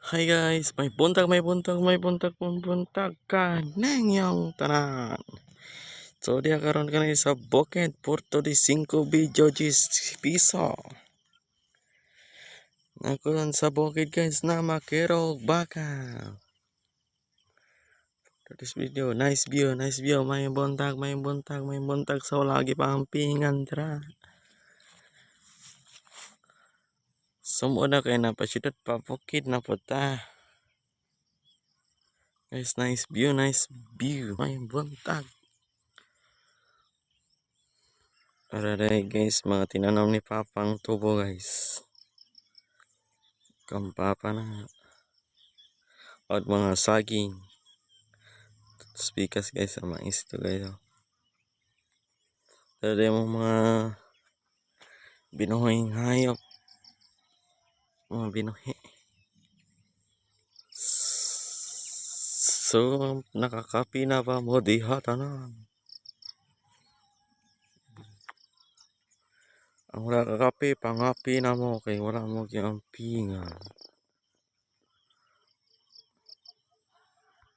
Hi guys, may buntag ka yung tanan. So dia karon ka sa Bukid Puerto de 5 video gis piso. Nakulan sa bukid guys na makirog baka. This video, nice view, may buntag sa lagi pampingan tra. Sumuod na kay na pasyudot pa bukid na puta. Guys, nice view, may buntag. Aray guys, mga tinanom ni Papang tubo guys. Kampapa na. At mga saging. Spikas guys, sa mais ito guys. Aray mo mga binuhing hayop. Mga binuhi. So, nakakapi na ba mo diha tanan? Ang wala kakapi, pangapi na mo kay wala mo kiampingan.